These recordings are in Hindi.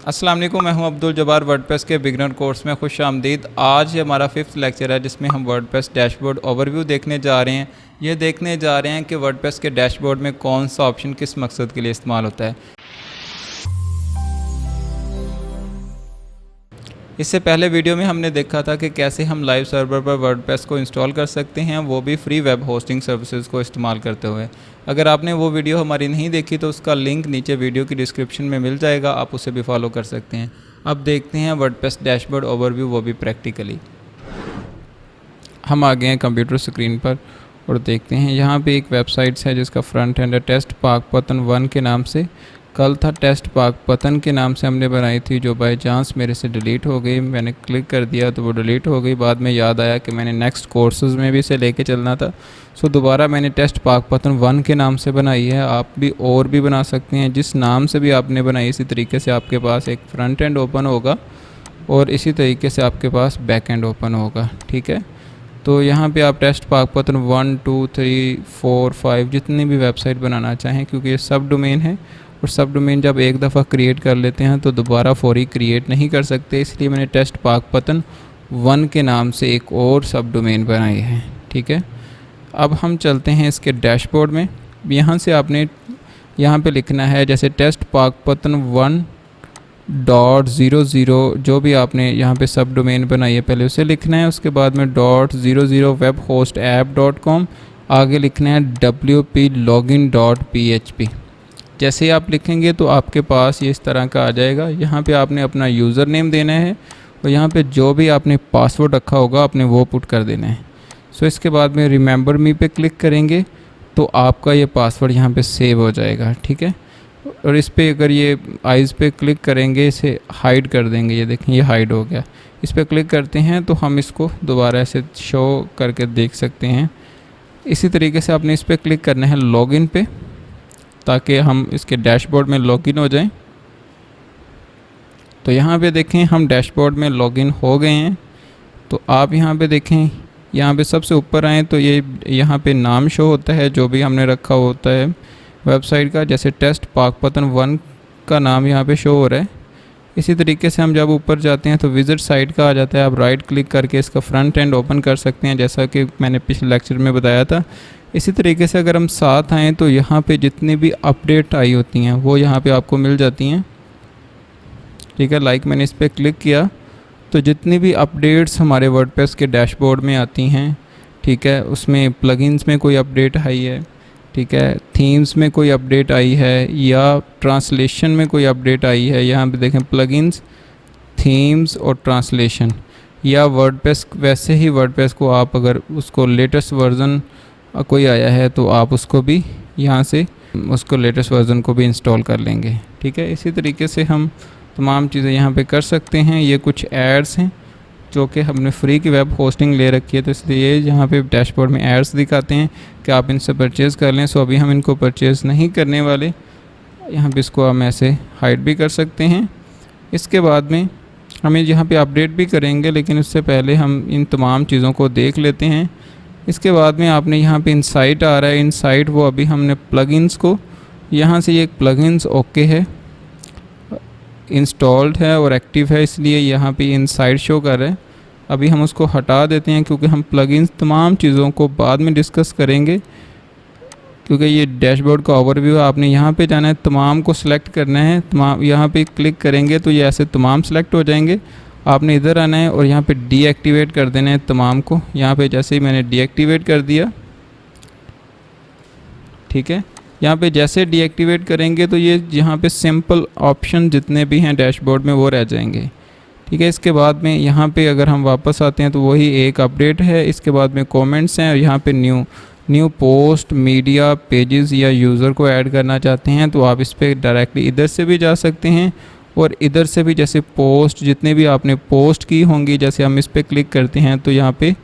अस्सलाम वालेकुम, मैं हूं अब्दुल जब्बार। वर्डप्रेस के बिगनर कोर्स में खुश आमदीद। आज हमारा 5th लेक्चर है जिसमें हम वर्डप्रेस डैशबोर्ड ओवरव्यू देखने जा रहे हैं। ये देखने जा रहे हैं कि वर्डप्रेस के डैशबोर्ड में कौन सा ऑप्शन किस मकसद के लिए इस्तेमाल होता है। इससे पहले वीडियो में हमने देखा था कि कैसे हम लाइव सर्वर पर वर्डप्रेस को इंस्टॉल कर सकते हैं, वो भी फ्री वेब होस्टिंग सर्विसेज को इस्तेमाल करते हुए। अगर आपने वो वीडियो हमारी नहीं देखी तो उसका लिंक नीचे वीडियो की डिस्क्रिप्शन में मिल जाएगा, आप उसे भी फॉलो कर सकते हैं। अब देखते हैं वर्डप्रेस डैशबोर्ड ओवरव्यू, वो भी प्रैक्टिकली। हम आ गए हैं कंप्यूटर स्क्रीन पर और देखते हैं यहाँ पे एक वेबसाइट है जिसका फ्रंट एंड है टेस्ट पाकपतन 1 के नाम से। कल था टेस्ट पाकपतन के नाम से हमने बनाई थी, जो बाय चांस मेरे से डिलीट हो गई। मैंने क्लिक कर दिया तो वो डिलीट हो गई। बाद में याद आया कि मैंने नेक्स्ट कोर्सेज़ में भी इसे लेके चलना था, सो दोबारा मैंने टेस्ट पाकपतन 1 के नाम से बनाई है। आप भी और भी बना सकते हैं, जिस नाम से भी आपने बनाई इसी तरीके से आपके पास एक फ्रंट एंड ओपन होगा और इसी तरीके से आपके पास बैक एंड ओपन होगा। ठीक है, तो यहाँ पे आप टेस्ट पाकपतन 1, 2, 3, 4, 5 जितनी भी वेबसाइट बनाना चाहें, क्योंकि ये सब डोमेन है और सब डोमेन जब एक दफ़ा क्रिएट कर लेते हैं तो दोबारा फौरी क्रिएट नहीं कर सकते, इसलिए मैंने टेस्ट पाकपतन 1 के नाम से एक और सब डोमेन बनाई है। ठीक है, अब हम चलते हैं इसके डैशबोर्ड में। यहाँ से आपने यहाँ पे लिखना है जैसे टेस्ट पाकपतन 1.00 जो भी आपने यहाँ पे सब डोमेन बनाई है पहले उसे लिखना है। उसके बाद में .00 webhostapp.com, आगे लिखना है wplogin.php। जैसे ही आप लिखेंगे तो आपके पास ये इस तरह का आ जाएगा। यहाँ पे आपने अपना यूज़र नेम देना है और यहाँ पे जो भी आपने पासवर्ड रखा होगा आपने वो पुट कर देना है। सो इसके बाद में रिमेंबर मी पे क्लिक करेंगे तो आपका ये पासवर्ड यहाँ पे सेव हो जाएगा। ठीक है, और इस पर अगर ये आइज़ पे क्लिक करेंगे, इसे हाइड कर देंगे, ये देखें ये हाइड हो गया। इस पर क्लिक करते हैं तो हम इसको दोबारा ऐसे शो करके देख सकते हैं। इसी तरीके से आपने इस पर क्लिक करना है लॉगिन पे, ताकि हम इसके डैशबोर्ड में लॉगिन हो जाएं। तो यहाँ पे देखें हम डैशबोर्ड में लॉगिन हो गए हैं। तो आप यहाँ पे देखें, यहाँ पे सबसे ऊपर आएँ तो ये यहाँ पे नाम शो होता है जो भी हमने रखा होता है वेबसाइट का। जैसे टेस्ट पाकपतन 1 का नाम यहाँ पे शो हो रहा है। इसी तरीके से हम जब ऊपर जाते हैं तो विजिट साइट का आ जाता है। आप राइट क्लिक करके इसका फ्रंट एंड ओपन कर सकते हैं, जैसा कि मैंने पिछले लेक्चर में बताया था। इसी तरीके से अगर हम साथ आएँ तो यहाँ पे जितनी भी अपडेट आई होती हैं वो यहाँ पे आपको मिल जाती हैं। ठीक है, लाइक मैंने इस पर क्लिक किया तो जितनी भी अपडेट्स हमारे वर्डप्रेस के डैशबोर्ड में आती हैं, ठीक है, उसमें प्लगइन्स में कोई अपडेट आई है, ठीक है, थीम्स में कोई अपडेट आई है या ट्रांसलेशन में कोई अपडेट आई है। यहाँ पे देखें प्लगइन्स, थीम्स और ट्रांसलेशन, या वर्डप्रेस वैसे ही वर्डप्रेस को आप अगर उसको लेटेस्ट वर्ज़न कोई आया है तो आप उसको भी यहाँ से उसको लेटेस्ट वर्ज़न को भी इंस्टॉल कर लेंगे। ठीक है, इसी तरीके से हम तमाम चीज़ें यहाँ पे कर सकते हैं। ये कुछ एड्स हैं जो कि हमने फ्री की वेब होस्टिंग ले रखी है, तो इसलिए यहाँ पे डैशबोर्ड में एड्स दिखाते हैं कि आप इनसे परचेज़ कर लें। सो अभी हम इनको परचेज़ नहीं करने वाले। यहाँ पे इसको हम ऐसे हाइड भी कर सकते हैं। इसके बाद में हमें यहाँ पे अपडेट भी करेंगे, लेकिन उससे पहले हम इन तमाम चीज़ों को देख लेते हैं। इसके बाद में आपने यहाँ पे इनसाइट आ रहा है, इनसाइट वो अभी हमने प्लगइन्स को यहाँ से, ये एक प्लगइन्स ओके है, इंस्टॉल्ड है और एक्टिव है, इसलिए यहाँ पे इनसाइट शो कर रहा है। अभी हम उसको हटा देते हैं क्योंकि हम प्लगइन्स तमाम चीज़ों को बाद में डिस्कस करेंगे, क्योंकि ये डैशबोर्ड का ओवरव्यू है। आपने यहाँ पे जाना है, तमाम को सिलेक्ट करना है, तमाम यहाँ पे क्लिक करेंगे तो ये ऐसे तमाम सेलेक्ट हो जाएंगे। आपने इधर आना है और यहाँ पे डीएक्टिवेट कर देना है तमाम को। यहाँ पे जैसे ही मैंने डीएक्टिवेट कर दिया, ठीक है, यहाँ पे जैसे डीएक्टिवेट करेंगे तो ये यहाँ पे सिंपल ऑप्शन जितने भी हैं डैशबोर्ड में वो रह जाएंगे। ठीक है, इसके बाद में यहाँ पे अगर हम वापस आते हैं तो वही एक अपडेट है। इसके बाद में कमेंट्स हैं और यहाँ पे न्यू पोस्ट, मीडिया, पेजेस या यूज़र को ऐड करना चाहते हैं तो आप इस पर डायरेक्टली इधर से भी जा सकते हैं और इधर से भी, जैसे पोस्ट जितने भी आपने पोस्ट की होंगी, जैसे हम इस पर क्लिक करते हैं तो यहाँ पे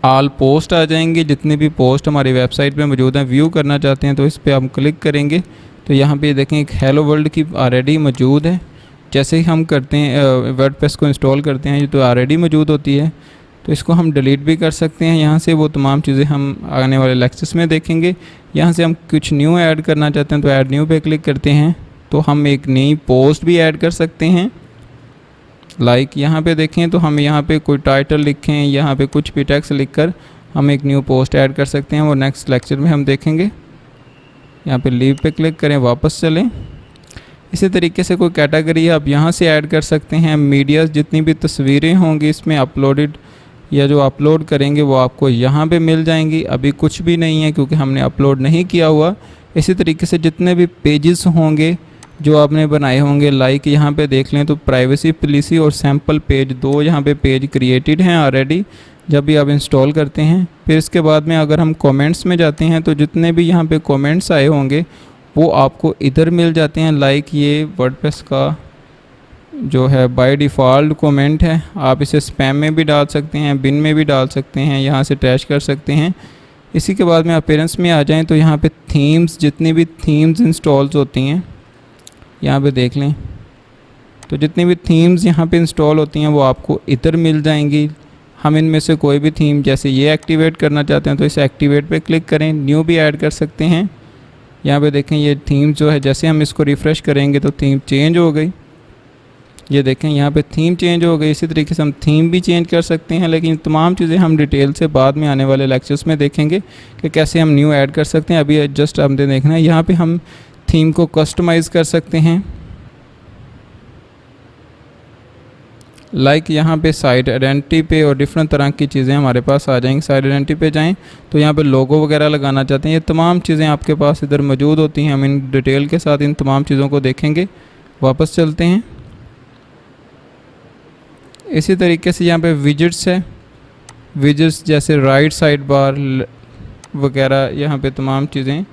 ऑल पोस्ट आ जाएंगे। जितने भी पोस्ट हमारी वेबसाइट पे मौजूद हैं, व्यू करना चाहते हैं तो इस पर हम क्लिक करेंगे तो यहाँ पे देखें एक हेलो वर्ल्ड की ऑलरेडी मौजूद है। जैसे ही हम करते हैं वर्डप्रेस को इंस्टॉल करते हैं, ये तो ऑलरेडी मौजूद होती है, तो इसको हम डिलीट भी कर सकते हैं यहाँ से। वो तमाम चीज़ें हम आने वाले लेक्चर्स में देखेंगे। यहाँ से हम कुछ न्यू ऐड करना चाहते हैं तो ऐड न्यू पे क्लिक करते हैं। तो हम एक नई पोस्ट भी ऐड कर सकते हैं। लाइक यहाँ पे देखें तो हम यहाँ पे कोई टाइटल लिखें, यहाँ पे कुछ भी टेक्स्ट लिखकर हम एक न्यू पोस्ट ऐड कर सकते हैं, और नेक्स्ट लेक्चर में हम देखेंगे। यहाँ पे लीव पे क्लिक करें, वापस चलें। इसी तरीके से कोई कैटेगरी आप यहाँ से ऐड कर सकते हैं। मीडिया जितनी भी तस्वीरें होंगी इसमें अपलोडेड या जो अपलोड करेंगे वो आपको यहाँ पे मिल जाएंगी। अभी कुछ भी नहीं है क्योंकि हमने अपलोड नहीं किया हुआ। इसी तरीके से जितने भी पेजेस होंगे जो आपने बनाए होंगे, लाइक यहाँ पे देख लें तो प्राइवेसी पॉलिसी और सैम्पल पेज, दो यहाँ पे पेज क्रिएटेड हैं ऑलरेडी जब भी आप इंस्टॉल करते हैं। फिर इसके बाद में अगर हम कमेंट्स में जाते हैं तो जितने भी यहाँ पे कमेंट्स आए होंगे वो आपको इधर मिल जाते हैं। लाइक ये वर्डप्रेस का जो है बाय डिफ़ॉल्ट कमेंट है, आप इसे स्पैम में भी डाल सकते हैं, बिन में भी डाल सकते हैं, यहाँ से ट्रैश कर सकते हैं। इसी के बाद में अपीयरेंस में आ जाएं तो यहाँ पे थीम्स, जितनी भी थीम्स इंस्टॉल्स होती हैं यहाँ पे देख लें, तो जितनी भी थीम्स यहाँ पे इंस्टॉल होती हैं वो आपको इधर मिल जाएंगी। हम इनमें से कोई भी थीम, जैसे ये एक्टिवेट करना चाहते हैं तो इसे एक्टिवेट पे क्लिक करें, न्यू भी ऐड कर सकते हैं। यहाँ पे देखें ये थीम जो है, जैसे हम इसको रिफ़्रेश करेंगे तो थीम चेंज हो गई। ये देखें यहाँ पे थीम चेंज हो गई। इसी तरीके से हम थीम भी चेंज कर सकते हैं, लेकिन तमाम चीज़ें हम डिटेल से बाद में आने वाले लेक्चर्स में देखेंगे कि कैसे हम न्यू ऐड कर सकते हैं। अभी जस्ट हमने देखना है, यहाँ पे हम थीम को कस्टमाइज़ कर सकते हैं। लाइक यहाँ पे साइट आइडेंटिटी पे और डिफरेंट तरह की चीज़ें हमारे पास आ जाएंगी। साइट आइडेंटिटी पे जाएं तो यहाँ पे लोगो वगैरह लगाना चाहते हैं, ये तमाम चीज़ें आपके पास इधर मौजूद होती हैं। हम इन डिटेल के साथ इन तमाम चीज़ों को देखेंगे। वापस चलते हैं। इसी तरीके से यहाँ पे विजेट्स है, विजेट्स जैसे राइट साइड बार वगैरह, यहाँ पे तमाम चीज़ें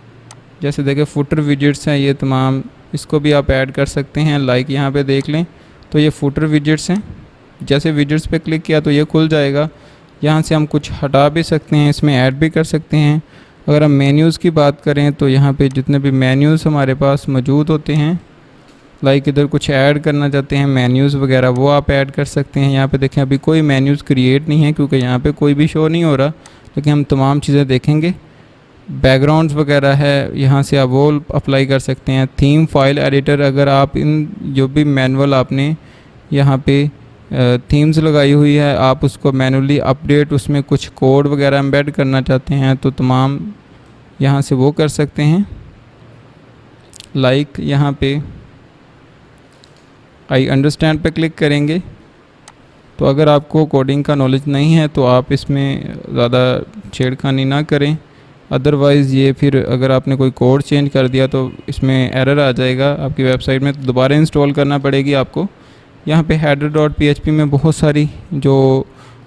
जैसे देखें फुटर विजेट्स हैं, ये तमाम इसको भी आप ऐड कर सकते हैं। लाइक यहाँ पे देख लें तो ये फुटर विजेट्स हैं, जैसे विजेट्स पे क्लिक किया तो ये खुल जाएगा। यहाँ से हम कुछ हटा भी सकते हैं, इसमें ऐड भी कर सकते हैं। अगर हम मेन्यूज़ की बात करें तो यहाँ पे जितने भी मेन्यूज़ हमारे पास मौजूद होते हैं, लाइक इधर कुछ ऐड करना चाहते हैं मेन्यूज़ वगैरह, वो आप ऐड कर सकते हैं। यहाँ पे देखें अभी कोई मेन्यूज़ क्रिएट नहीं है क्योंकि यहाँ पे कोई भी शो नहीं हो रहा, लेकिन हम तमाम चीज़ें देखेंगे। बैकग्राउंड्स वगैरह है, यहाँ से आप वो अप्लाई कर सकते हैं। थीम फाइल एडिटर, अगर आप इन जो भी मैनुअल आपने यहाँ पे थीम्स लगाई हुई है, आप उसको मैनुअली अपडेट, उसमें कुछ कोड वगैरह एम्बेड करना चाहते हैं तो तमाम यहाँ से वो कर सकते हैं। लाइक यहाँ पे आई अंडरस्टैंड पे क्लिक करेंगे तो अगर आपको कोडिंग का नॉलेज नहीं है तो आप इसमें ज़्यादा छेड़खानी ना करें, अदरवाइज़ ये फिर अगर आपने कोई कोड चेंज कर दिया तो इसमें एरर आ जाएगा आपकी वेबसाइट में, तो दोबारा इंस्टॉल करना पड़ेगी आपको। यहाँ पे header.php में बहुत सारी जो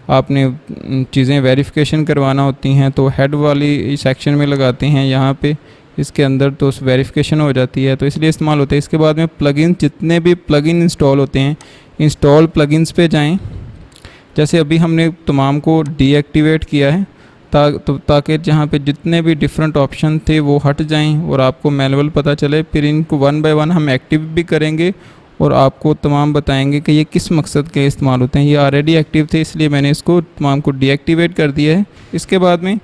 आपने चीज़ें वेरिफिकेशन करवाना होती हैं तो हेड वाली सेक्शन में लगाते हैं, यहाँ पे इसके अंदर तो वेरिफिकेशन हो जाती है, तो इसलिए इस्तेमाल होता है। इसके बाद में प्लगइन, जितने भी प्लगइन इंस्टॉल होते हैं, इंस्टॉल प्लगइन्स पे जाएं। जैसे अभी हमने तमाम को डीएक्टिवेट किया है ताकि जहाँ पे जितने भी डिफरेंट ऑप्शन थे वो हट जाएं और आपको मैनुअल पता चले। फिर इनको वन बाय वन हम एक्टिव भी करेंगे और आपको तमाम बताएंगे कि ये किस मकसद के इस्तेमाल होते हैं। ये ऑलरेडी एक्टिव थे इसलिए मैंने इसको तमाम को डीएक्टिवेट कर दिया है। इसके बाद में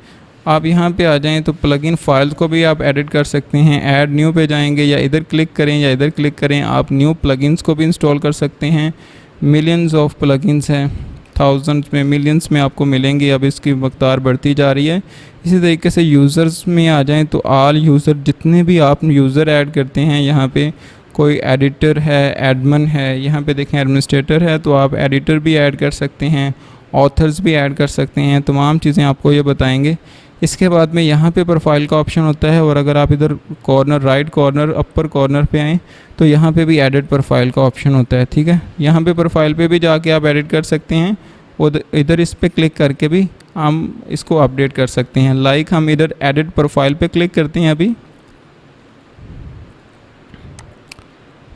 आप यहाँ पे आ जाएं तो प्लगइन फाइल्स को भी आप एडिट कर सकते हैं। ऐड न्यू पे जाएंगे, या इधर क्लिक करें या इधर क्लिक करें, आप न्यू प्लगइन्स को भी इंस्टॉल कर सकते हैं। मिलियंस ऑफ प्लगइन्स हैं, थाउजेंड्स में, मिलियंस में आपको मिलेंगी। अब इसकी मकदार बढ़ती जा रही है। इसी तरीके से यूज़र्स में आ जाएं तो ऑल यूज़र, जितने भी आप यूज़र ऐड करते हैं, यहाँ पे कोई एडिटर है, एडमिन है, यहाँ पे देखें एडमिनिस्ट्रेटर है, तो आप एडिटर भी ऐड कर सकते हैं, ऑथर्स भी ऐड कर सकते हैं। तमाम चीज़ें आपको ये बताएंगे। इसके बाद में यहाँ पे प्रोफाइल का ऑप्शन होता है, और अगर आप इधर कॉर्नर, राइट कॉर्नर, अपर कॉर्नर पे आएँ तो यहाँ पे भी एडिट प्रोफाइल का ऑप्शन होता है। ठीक है, यहाँ पे प्रोफाइल पे भी जाके आप एडिट कर सकते हैं, और इधर इस पे क्लिक करके भी हम इसको अपडेट कर सकते हैं। लाइक हम इधर एडिट प्रोफाइल पे क्लिक करते हैं अभी,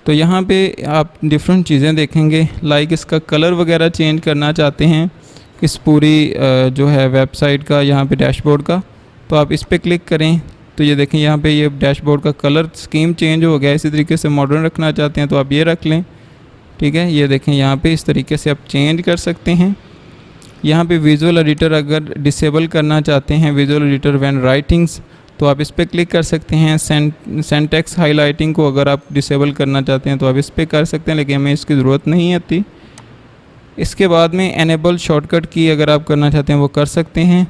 तो यहाँ पे आप डिफरेंट चीज़ें देखेंगे। लाइक इसका कलर वगैरह चेंज करना चाहते हैं इस पूरी जो है वेबसाइट का, यहाँ पे डैशबोर्ड का, तो आप इस पे क्लिक करें तो ये देखें यहाँ पे ये डैशबोर्ड का कलर स्कीम चेंज हो गया। इसी तरीके से मॉडर्न रखना चाहते हैं तो आप ये रख लें। ठीक है, ये देखें यहाँ पे इस तरीके से आप चेंज कर सकते हैं। यहाँ पे विजुअल एडिटर अगर डिसेबल करना चाहते हैं, विजुअल एडिटर व्हेन राइटिंग्स, तो आप इस पर क्लिक कर सकते हैं। सेंटेक्स हाईलाइटिंग को अगर आप डिसेबल करना चाहते हैं तो आप इस पर कर सकते हैं, लेकिन हमें इसकी ज़रूरत नहीं आती। इसके बाद में एनेबल शॉर्टकट की अगर आप करना चाहते हैं वो कर सकते हैं,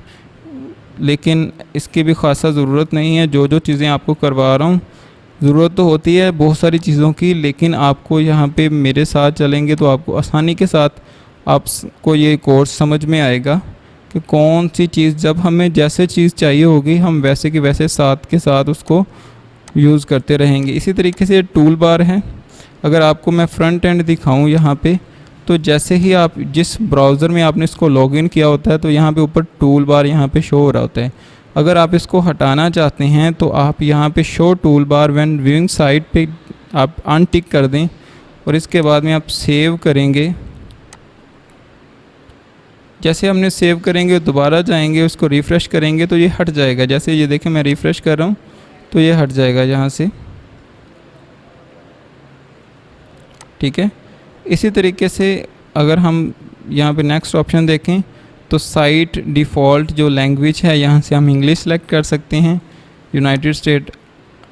लेकिन इसकी भी ख़ासा ज़रूरत नहीं है। जो चीज़ें आपको करवा रहा हूँ, ज़रूरत तो होती है बहुत सारी चीज़ों की, लेकिन आपको यहाँ पे मेरे साथ चलेंगे तो आपको आसानी के साथ आपको ये कोर्स समझ में आएगा कि कौन सी चीज़, जब हमें जैसे चीज़ चाहिए होगी हम वैसे की वैसे साथ के साथ उसको यूज़ करते रहेंगे। इसी तरीके से टूल बार है। अगर आपको मैं फ्रंट एंड दिखाऊं यहाँ पे, तो जैसे ही आप जिस ब्राउज़र में आपने इसको लॉगिन किया होता है तो यहाँ पे ऊपर टूल बार यहाँ पे शो हो रहा होता है। अगर आप इसको हटाना चाहते हैं तो आप यहाँ पे show tool bar when viewing site पे आप अनटिक कर दें, और इसके बाद में आप सेव करेंगे। जैसे हमने सेव करेंगे दोबारा जाएंगे, उसको रिफ़्रेश करेंगे तो ये हट जाएगा। जैसे ये देखें मैं रिफ़्रेश कर रहा हूँ तो ये हट जाएगा यहाँ से, ठीक है। इसी तरीके से अगर हम यहाँ पे नेक्स्ट ऑप्शन देखें तो साइट डिफ़ॉल्ट जो लैंग्वेज है यहाँ से हम इंग्लिश सेलेक्ट कर सकते हैं, यूनाइटेड स्टेट,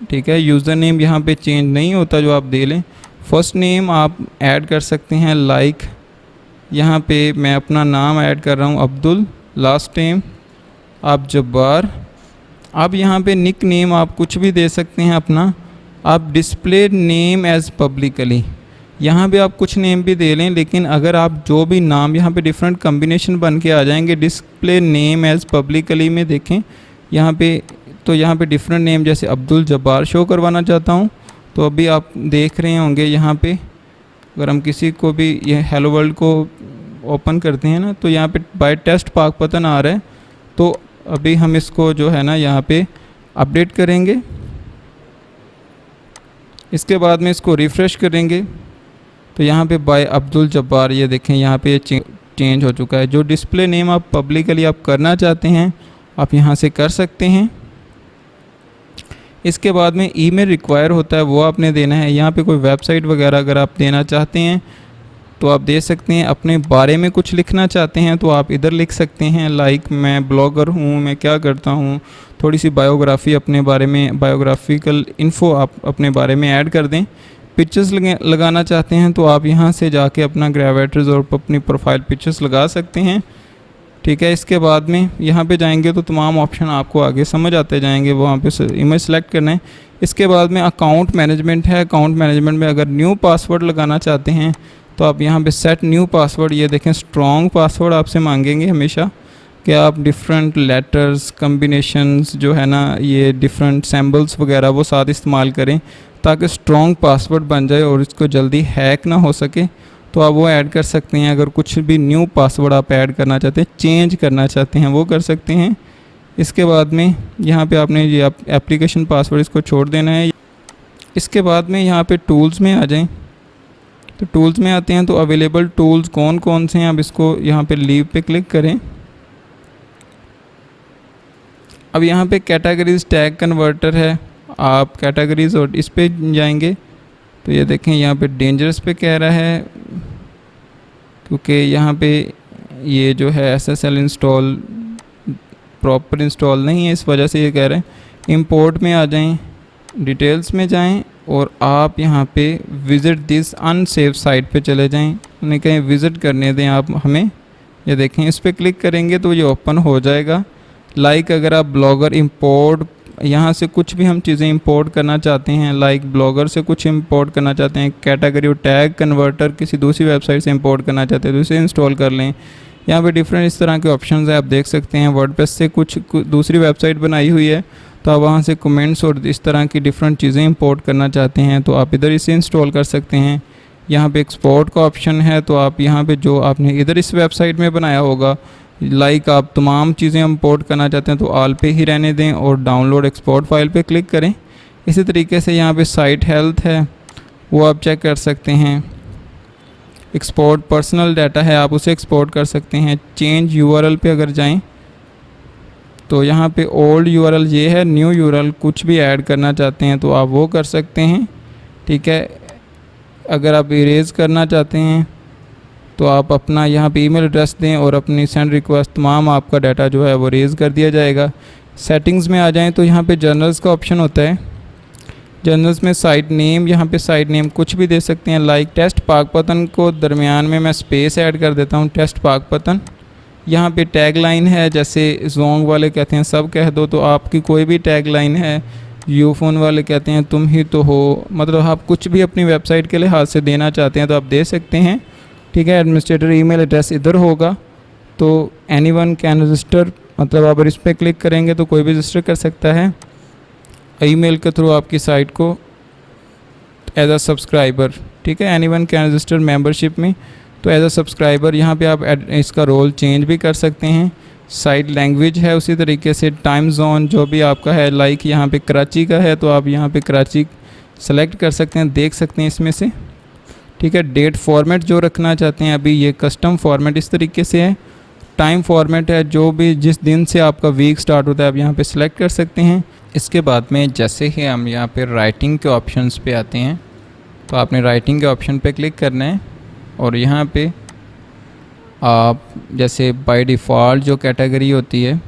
ठीक है। यूज़र नेम यहाँ पे चेंज नहीं होता जो आप दे लें। फर्स्ट नेम आप ऐड कर सकते हैं, लाइक यहाँ पे मैं अपना नाम ऐड कर रहा हूँ अब्दुल। लास्ट नेम आप जब्बार। अब यहाँ पे निक नेम आप कुछ भी दे सकते हैं अपना। आप डिस्प्ले नेम एज़ पब्लिकली, यहाँ पे आप कुछ नेम भी दे लें, लेकिन अगर आप जो भी नाम यहाँ पे डिफरेंट कम्बिनेशन बन के आ जाएंगे। डिस्प्ले नेम एज़ पब्लिकली में देखें यहाँ पे, तो यहाँ पे डिफरेंट नेम जैसे अब्दुल जब्बार शो करवाना चाहता हूँ, तो अभी आप देख रहे होंगे यहाँ पे अगर हम किसी को भी ये हेलो वर्ल्ड को ओपन करते हैं ना, तो यहाँ पे बाय टेस्ट पाकपतन आ रहा है। तो अभी हम इसको जो है ना यहाँ पे अपडेट करेंगे। इसके बाद में इसको रिफ़्रेश करेंगे तो यहाँ पे बाय अब्दुल जब्बार, ये देखें यहाँ पे चेंज हो चुका है। जो डिस्प्ले नेम आप पब्लिकली आप करना चाहते हैं आप यहाँ से कर सकते हैं। इसके बाद में ईमेल रिक्वायर होता है, वो आपने देना है। यहाँ पे कोई वेबसाइट वगैरह अगर आप देना चाहते हैं तो आप दे सकते हैं। अपने बारे में कुछ लिखना चाहते हैं तो आप इधर लिख सकते हैं, लाइक मैं ब्लॉगर हूँ, मैं क्या करता हूँ, थोड़ी सी बायोग्राफी अपने बारे में, बायोग्राफिकल इन्फो आप अपने बारे में ऐड कर दें। पिक्चर्स लगाना चाहते हैं तो आप यहाँ से जाके अपना ग्रेविटर्स और अपनी प्रोफाइल पिक्चर्स लगा सकते हैं, ठीक है। इसके बाद में यहाँ पे जाएंगे तो तमाम ऑप्शन आपको आगे समझ आते जाएंगे, वहाँ पे इमेज सेलेक्ट करना है। इसके बाद में अकाउंट मैनेजमेंट है। अकाउंट मैनेजमेंट में अगर न्यू पासवर्ड लगाना चाहते हैं तो आप यहाँ पे सेट न्यू पासवर्ड, ये देखें स्ट्रॉन्ग पासवर्ड आपसे मांगेंगे हमेशा कि आप डिफरेंट लेटर्स कम्बिनेशंस जो है ना, ये डिफरेंट सिंबल्स वगैरह वो साथ इस्तेमाल करें ताकि स्ट्रॉन्ग पासवर्ड बन जाए और इसको जल्दी हैक ना हो सके। तो आप वो ऐड कर सकते हैं। अगर कुछ भी न्यू पासवर्ड आप ऐड करना चाहते हैं, चेंज करना चाहते हैं, वो कर सकते हैं। इसके बाद में यहाँ पे आपने ये एप्लीकेशन पासवर्ड इसको छोड़ देना है। इसके बाद में यहाँ पे टूल्स में आ जाएं, तो टूल्स में आते हैं तो अवेलेबल टूल्स कौन कौन से हैं, आप इसको यहाँ पे लीव पे क्लिक करें। अब यहाँ पे कैटेगरीज टैग कन्वर्टर है, आप कैटेगरीज और इस पे जाएंगे तो ये देखें यहाँ पे डेंजरस पे कह रहा है, क्योंकि यहाँ पे ये जो है SSL इंस्टॉल प्रॉपर इंस्टॉल नहीं है, इस वजह से ये कह रहे हैं। इंपोर्ट में आ जाएं, डिटेल्स में जाएं और आप यहाँ पे विज़िट दिस अनसेव साइट पे चले जाएं। उन्हें कहें विज़िट करने दें आप हमें, ये देखें इस पर क्लिक करेंगे तो ये ओपन हो जाएगा। लाइक अगर आप ब्लॉगर इंपोर्ट, यहाँ से कुछ भी हम चीज़ें इंपोर्ट करना चाहते हैं, लाइक ब्लॉगर से कुछ इंपोर्ट करना चाहते हैं, कैटेगरी और टैग कन्वर्टर किसी दूसरी वेबसाइट से इंपोर्ट करना चाहते हैं तो इसे इंस्टॉल कर लें। यहाँ पे डिफरेंट इस तरह के ऑप्शंस हैं, आप देख सकते हैं। वर्डप्रेस से कुछ दूसरी वेबसाइट बनाई हुई है तो आप वहाँ से कमेंट्स और इस तरह की डिफरेंट चीज़ें इंपोर्ट करना चाहते हैं तो आप इधर इसे इंस्टॉल कर सकते हैं। यहाँ पे एक्सपोर्ट का ऑप्शन है, तो आप यहाँ पे जो आपने इधर इस वेबसाइट में बनाया होगा, लाइक आप तमाम चीज़ें इंपोर्ट करना चाहते हैं तो ऑल पे ही रहने दें और डाउनलोड एक्सपोर्ट फाइल पे क्लिक करें। इसी तरीके से यहाँ पे साइट हेल्थ है, वो आप चेक कर सकते हैं। एक्सपोर्ट पर्सनल डाटा है, आप उसे एक्सपोर्ट कर सकते हैं। चेंज यूआरएल पे अगर जाएं तो यहाँ पे ओल्ड यूआरएल ये है, न्यू यूआरएल कुछ भी ऐड करना चाहते हैं तो आप वो कर सकते हैं, ठीक है। अगर आप इरेज करना चाहते हैं तो आप अपना यहाँ पे ईमेल एड्रेस दें और अपनी सेंड रिक्वेस्ट, तमाम आपका डाटा जो है वो रेज़ कर दिया जाएगा। सेटिंग्स में आ जाएं तो यहाँ पे जर्नल्स का ऑप्शन होता है। जर्नल्स में साइट नेम, यहाँ पे साइट नेम कुछ भी दे सकते हैं, लाइक टेस्ट पाकपतन को दरमियान में मैं स्पेस ऐड कर देता हूँ, टेस्ट पाकपतन। यहाँ पे टैग लाइन है, जैसे जोंग वाले कहते हैं सब कह दो, तो आपकी कोई भी टैग लाइन है। यूफोन वाले कहते हैं तुम ही तो हो, मतलब आप कुछ भी अपनी वेबसाइट के लिहाज से देना चाहते हैं तो आप दे सकते हैं, ठीक है। एडमिनिस्ट्रेटर ईमेल एड्रेस इधर होगा, तो एनीवन कैन रजिस्टर, मतलब आप इस पर क्लिक करेंगे तो कोई भी रजिस्टर कर सकता है ईमेल के थ्रू आपकी साइट को एज अ सब्सक्राइबर, ठीक है। एनीवन कैन रजिस्टर मेंबरशिप में, तो एज अ सब्सक्राइबर यहाँ पे आप इसका रोल चेंज भी कर सकते हैं। साइट लैंग्वेज है उसी तरीके से, टाइम जोन जो भी आपका है, लाइक यहाँ पे कराची का है तो आप यहाँ पे कराची सेलेक्ट कर सकते हैं, देख सकते हैं इसमें से, ठीक है। डेट फॉर्मेट जो रखना चाहते हैं, अभी ये कस्टम फॉर्मेट इस तरीके से है। टाइम फॉर्मेट है, जो भी जिस दिन से आपका वीक स्टार्ट होता है आप यहाँ पे सिलेक्ट कर सकते हैं। इसके बाद में जैसे ही हम यहाँ पे राइटिंग के ऑप्शंस पे आते हैं तो आपने राइटिंग के ऑप्शन पे क्लिक करना है और यहाँ पे आप जैसे बाय डिफ़ॉल्ट जो कैटेगरी होती है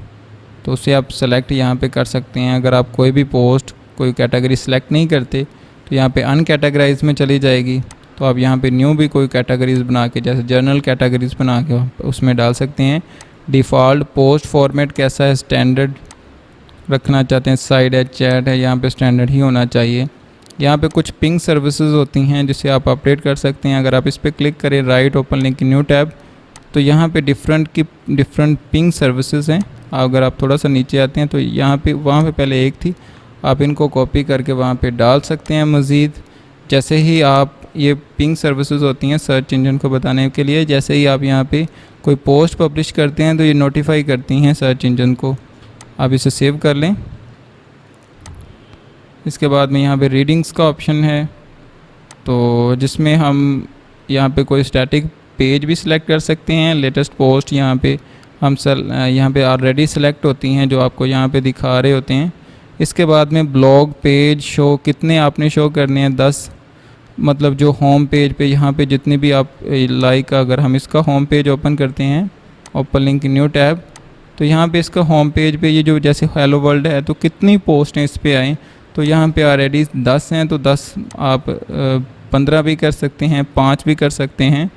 तो उसे आप सेलेक्ट यहाँ पे कर सकते हैं। अगर आप कोई भी पोस्ट कोई कैटेगरी सेलेक्ट नहीं करते तो यहाँ पे अनकैटेगराइज में चली जाएगी, तो आप यहाँ पे न्यू भी कोई कैटेगरीज बना के, जैसे जर्नल कैटेगरीज बना के उसमें डाल सकते हैं। डिफ़ॉल्ट पोस्ट फॉर्मेट कैसा है, स्टैंडर्ड रखना चाहते हैं, साइड है, चैट है, यहाँ पे स्टैंडर्ड ही होना चाहिए। यहाँ पे कुछ पिंग सर्विसेज होती हैं जिसे आप अपडेट कर सकते हैं। अगर आप इस पर क्लिक करें, right open link new tab, तो यहाँ पे डिफरेंट पिंग सर्विसेज हैं। अगर आप थोड़ा सा नीचे आते हैं तो यहाँ पे वहाँ पे पहले एक थी, आप इनको कॉपी करके वहाँ पे डाल सकते हैं मज़ीद। जैसे ही आप, ये पिंग सर्विसेज होती हैं सर्च इंजन को बताने के लिए, जैसे ही आप यहाँ पे कोई पोस्ट पब्लिश करते हैं तो ये नोटिफाई करती हैं सर्च इंजन को। आप इसे सेव कर लें। इसके बाद में यहाँ पे रीडिंग्स का ऑप्शन है, तो जिसमें हम यहाँ पे कोई स्टैटिक पेज भी सिलेक्ट कर सकते हैं। लेटेस्ट पोस्ट यहाँ पे हम यहाँ पे ऑलरेडी सिलेक्ट होती हैं जो आपको यहाँ पे दिखा रहे होते हैं। इसके बाद में ब्लॉग पेज शो, कितने आपने शो करने हैं, 10, मतलब जो होम पेज पे यहाँ पे जितने भी आप लाइक, अगर हम इसका होम पेज ओपन करते हैं, ओपन लिंक न्यू टैब, तो यहाँ पे इसका होम पेज पे ये जो जैसे हेलो वर्ल्ड है तो कितनी पोस्ट हैं इस पे आए, तो यहाँ पे ऑलरेडी 10 हैं, तो 10 आप 15 भी कर सकते हैं, 5 भी कर सकते हैं,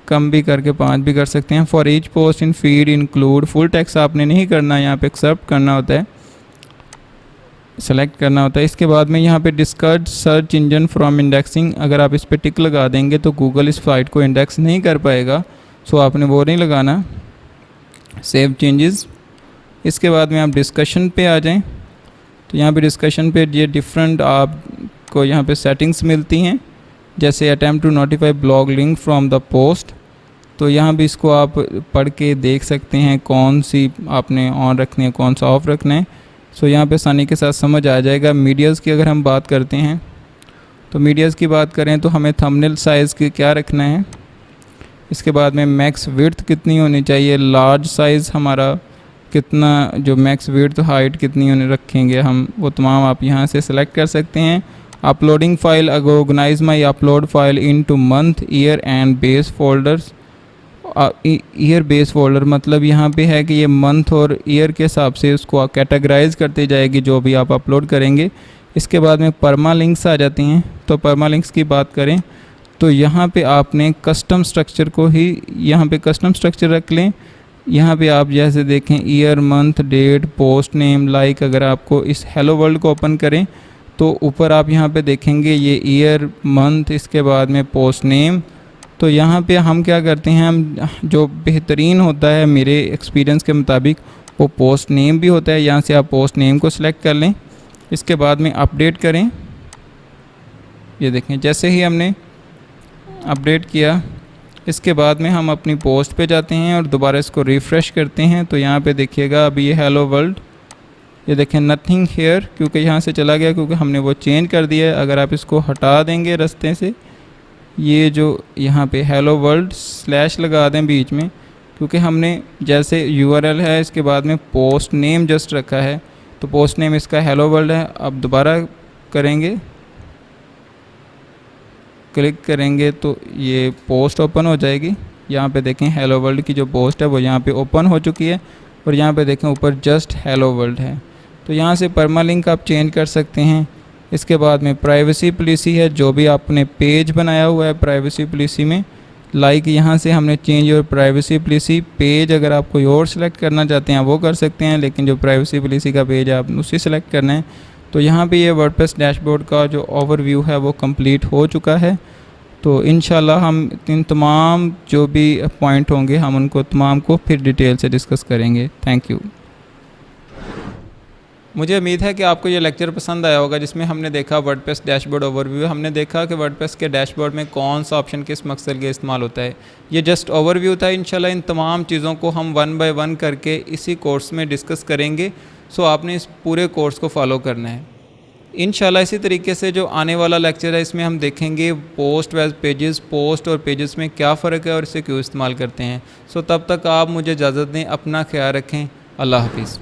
कम भी करके 5 भी कर सकते हैं। For each post in feed include, full text आपने नहीं करना, यहाँ पे एक्सेप्ट करना होता है, सेलेक्ट करना होता है। इसके बाद में यहाँ पे discard search engine from indexing, अगर आप इस पर टिक लगा देंगे तो गूगल इस साइट को इंडेक्स नहीं कर पाएगा, सो आपने वो नहीं लगाना। Save changes. इसके बाद में आप डिस्कशन पे आ जाएं, तो यहाँ पे डिस्कशन पे ये डिफरेंट आपको यहाँ पे सेटिंग्स मिलती हैं, जैसे attempt to notify blog link from the post, तो यहाँ भी इसको आप पढ़ के देख सकते हैं कौन सी आपने ऑन रखनी है, कौन सा ऑफ रखना है। सो यहाँ पे आसानी के साथ समझ आ जाएगा। मीडियाज़ की अगर हम बात करते हैं तो मीडियाज़ की बात करें तो हमें थंबनेल साइज़ की क्या रखना है। इसके बाद में मैक्स विड्थ कितनी होनी चाहिए, लार्ज साइज़ हमारा कितना, जो मैक्स विड्थ हाइट कितनी होने रखेंगे हम, वो तमाम आप यहाँ से सेलेक्ट कर सकते हैं। Uploading file, organize my upload file into month, year and base folders. Year base folder मतलब यहाँ पे है कि ये मंथ और ईयर के हिसाब से उसको कैटेगराइज करते जाएगी जो भी आप अपलोड करेंगे। इसके बाद में परमा लिंक्स आ जाती हैं, तो परमा लिंक्स की बात करें तो यहाँ पे आपने कस्टम स्ट्रक्चर को ही यहाँ पे कस्टम स्ट्रक्चर रख लें। यहाँ पे आप जैसे देखें year, month, date, post name, like, अगर आपको इस हेलो वर्ल्ड को ओपन करें तो ऊपर आप यहाँ पे देखेंगे ये ईयर, मंथ, इसके बाद में पोस्ट नेम। तो यहाँ पे हम क्या करते हैं, हम जो बेहतरीन होता है मेरे एक्सपीरियंस के मुताबिक वो पोस्ट नेम भी होता है। यहाँ से आप पोस्ट नेम को सिलेक्ट कर लें, इसके बाद में अपडेट करें। ये देखें जैसे ही हमने अपडेट किया, इसके बाद में हम अपनी पोस्ट पे जाते हैं और दोबारा इसको रिफ़्रेश करते हैं, तो यहाँ पे देखिएगा अभी ये हेलो वर्ल्ड, ये देखें नथिंग हेयर, क्योंकि यहाँ से चला गया क्योंकि हमने वो चेंज कर दिया है। अगर आप इसको हटा देंगे रास्ते से, ये जो यहाँ पे हेलो वर्ल्ड स्लैश लगा दें बीच में, क्योंकि हमने जैसे यूआरएल है इसके बाद में पोस्ट नेम जस्ट रखा है, तो पोस्ट नेम इसका हेलो वर्ल्ड है। अब दोबारा करेंगे, क्लिक करेंगे तो ये पोस्ट ओपन हो जाएगी। यहाँ पे देखें हेलो वर्ल्ड की जो पोस्ट है वो यहाँ पे ओपन हो चुकी है और यहाँ पे देखें ऊपर जस्ट हेलो वर्ल्ड है। तो यहाँ से परमालिंक आप चेंज कर सकते हैं। इसके बाद में प्राइवेसी पॉलिसी है, जो भी आपने पेज बनाया हुआ है प्राइवेसी पॉलिसी में, लाइक यहाँ से हमने change your privacy policy page, अगर आप कोई और सिलेक्ट करना चाहते हैं वो कर सकते हैं, लेकिन जो प्राइवेसी पॉलिसी का पेज है आप उसी सेलेक्ट करना है। तो यहाँ पे ये वर्डप्रेस डैशबोर्ड का जो ओवरव्यू है वो कंप्लीट हो चुका है। तो इंशाल्लाह हम इन तमाम जो भी पॉइंट होंगे हम उनको तमाम को फिर डिटेल से डिस्कस करेंगे। Thank you. मुझे उम्मीद है कि आपको ये लेक्चर पसंद आया होगा, जिसमें हमने देखा वर्डप्रेस डैशबोर्ड ओवरव्यू। हमने देखा कि वर्डप्रेस के डैशबोर्ड में कौन सा ऑप्शन किस मकसद के इस्तेमाल होता है। ये जस्ट ओवरव्यू था। इंशाल्लाह इन तमाम चीज़ों को हम 1 बाय 1 करके इसी कोर्स में डिस्कस करेंगे। सो आपने इस पूरे कोर्स को फॉलो करना है इंशाल्लाह। इसी तरीके से जो आने वाला लेक्चर है इसमें हम देखेंगे पोस्ट वेब पेजेस, पोस्ट और पेजेस में क्या फ़र्क है और इसे क्यों इस्तेमाल करते हैं। सो तब तक आप मुझे इजाज़त दें, अपना ख्याल रखें। अल्लाह हाफिज़।